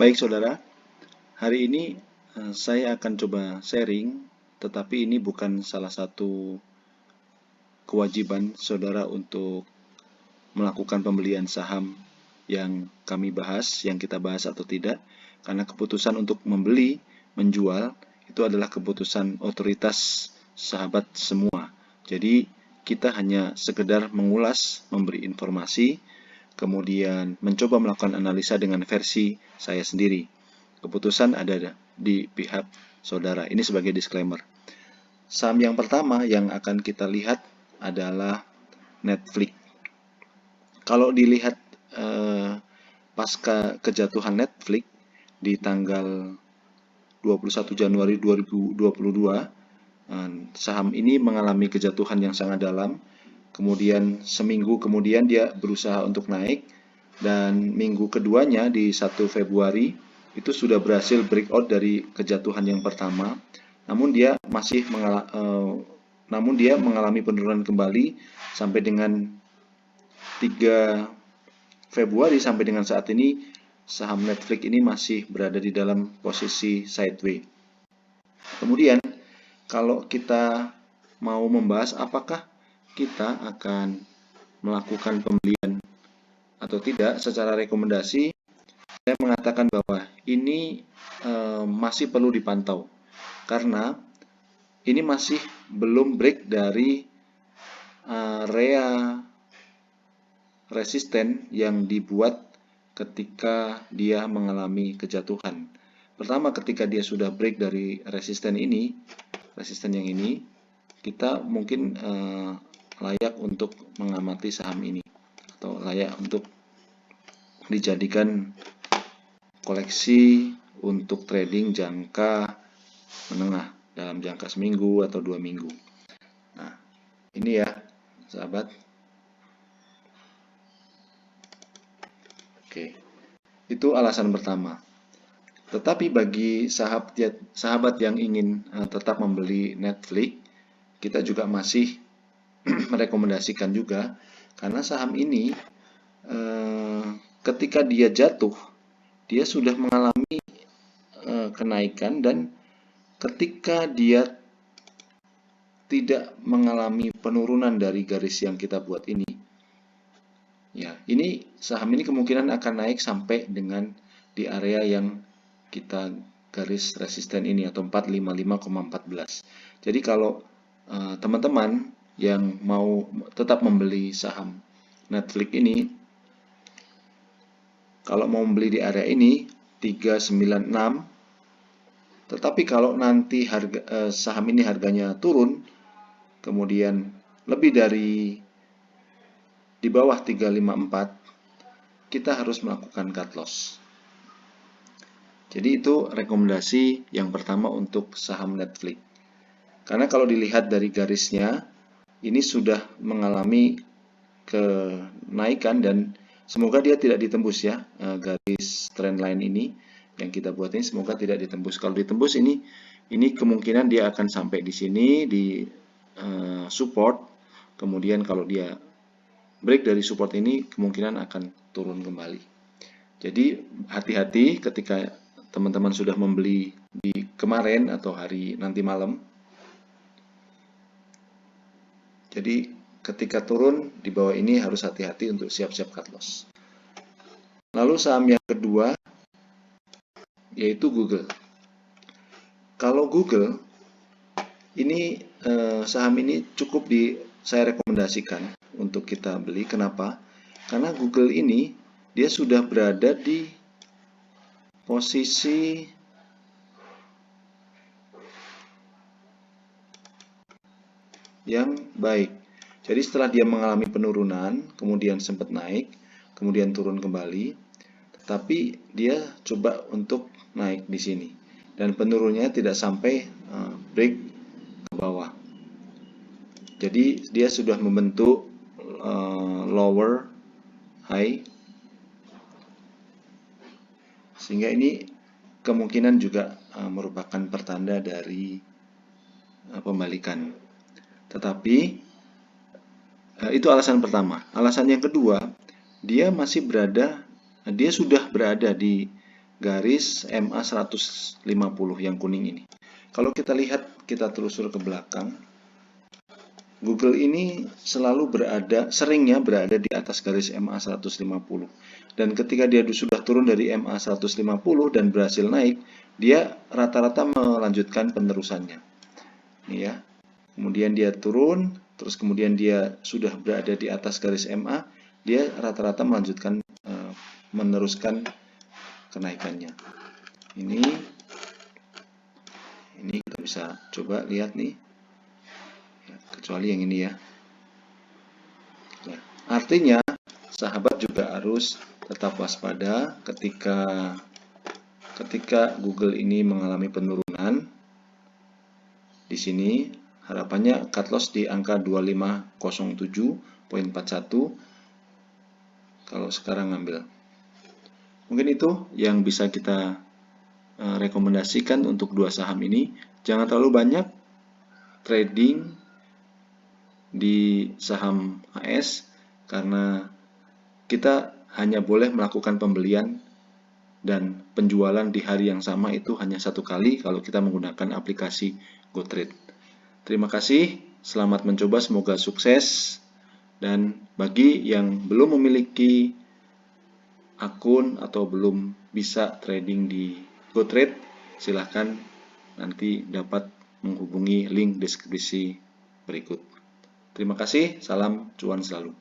Baik saudara, hari ini saya akan coba sharing, tetapi ini bukan salah satu kewajiban saudara untuk melakukan pembelian saham yang kami bahas, yang kita bahas atau tidak, karena keputusan untuk membeli, menjual, itu adalah keputusan otoritas sahabat semua. Jadi kita hanya sekedar mengulas, memberi informasi, kemudian mencoba melakukan analisa dengan versi saya sendiri. Keputusan ada di pihak saudara. Ini sebagai disclaimer. Saham yang pertama yang akan kita lihat adalah Netflix. Kalau dilihat pasca kejatuhan Netflix di tanggal 21 Januari 2022, saham ini mengalami kejatuhan yang sangat dalam. Kemudian seminggu kemudian dia berusaha untuk naik, dan minggu keduanya di 1 Februari itu sudah berhasil breakout dari kejatuhan yang pertama. Namun dia mengalami penurunan kembali sampai dengan 3 Februari sampai dengan saat ini. Saham Netflix ini masih berada di dalam posisi sideways. Kemudian kalau kita mau membahas apakah kita akan melakukan pembelian atau tidak, secara rekomendasi saya mengatakan bahwa ini masih perlu dipantau, karena ini masih belum break dari area resisten yang dibuat ketika dia mengalami kejatuhan. Pertama, ketika dia sudah break dari resisten yang ini, kita mungkin layak untuk mengamati saham ini, atau layak untuk dijadikan koleksi untuk trading jangka menengah dalam jangka seminggu atau 2 minggu. Nah, ini ya sahabat. Oke, itu alasan pertama. Tetapi bagi sahabat yang ingin tetap membeli Netflix, kita juga masih merekomendasikan juga, karena saham ini ketika dia jatuh, dia sudah mengalami kenaikan, dan ketika dia tidak mengalami penurunan dari garis yang kita buat ini, ya, ini saham ini kemungkinan akan naik sampai dengan di area yang kita garis resisten ini, atau 455,14. Jadi kalau teman-teman yang mau tetap membeli saham Netflix ini, kalau mau membeli di area ini 396, tetapi kalau nanti saham ini harganya turun, kemudian lebih dari di bawah 354, kita harus melakukan cut loss. Jadi itu rekomendasi yang pertama untuk saham Netflix. Karena kalau dilihat dari garisnya, ini sudah mengalami kenaikan, dan semoga dia tidak ditembus ya, garis trendline ini yang kita buat ini semoga tidak ditembus. Kalau ditembus ini kemungkinan dia akan sampai di sini di support. Kemudian kalau dia break dari support ini, kemungkinan akan turun kembali. Jadi hati-hati ketika teman-teman sudah membeli di kemarin atau hari nanti malam. Jadi ketika turun di bawah ini harus hati-hati untuk siap-siap cut loss. Lalu saham yang kedua yaitu Google. Kalau Google ini saham ini cukup saya rekomendasikan untuk kita beli. Kenapa? Karena Google ini dia sudah berada di posisi yang baik. Jadi setelah dia mengalami penurunan, kemudian sempat naik, kemudian turun kembali, tetapi dia coba untuk naik di sini, dan penurunnya tidak sampai break ke bawah. Jadi dia sudah membentuk lower high, sehingga ini kemungkinan juga merupakan pertanda dari pembalikan. Tetapi itu alasan pertama. Alasan yang kedua, dia sudah berada di garis MA 150 yang kuning ini. Kalau kita lihat, kita telusur ke belakang, Google ini seringnya berada di atas garis MA 150. Dan ketika dia sudah turun dari MA 150 dan berhasil naik, dia rata-rata melanjutkan penerusannya. Ini ya. Kemudian dia turun, terus kemudian dia sudah berada di atas garis MA, dia rata-rata meneruskan kenaikannya. Ini kita bisa coba lihat nih, kecuali yang ini ya. Artinya sahabat juga harus tetap waspada ketika Google ini mengalami penurunan. Di sini harapannya cut loss di angka 2507.41 kalau sekarang ngambil. Mungkin itu yang bisa kita rekomendasikan untuk dua saham ini. Jangan terlalu banyak trading di saham AS karena kita hanya boleh melakukan pembelian dan penjualan di hari yang sama itu hanya satu kali kalau kita menggunakan aplikasi GoTrade. Terima kasih, selamat mencoba, semoga sukses. Dan bagi yang belum memiliki akun atau belum bisa trading di GoTrade, silahkan nanti dapat menghubungi link deskripsi berikut. Terima kasih, salam cuan selalu.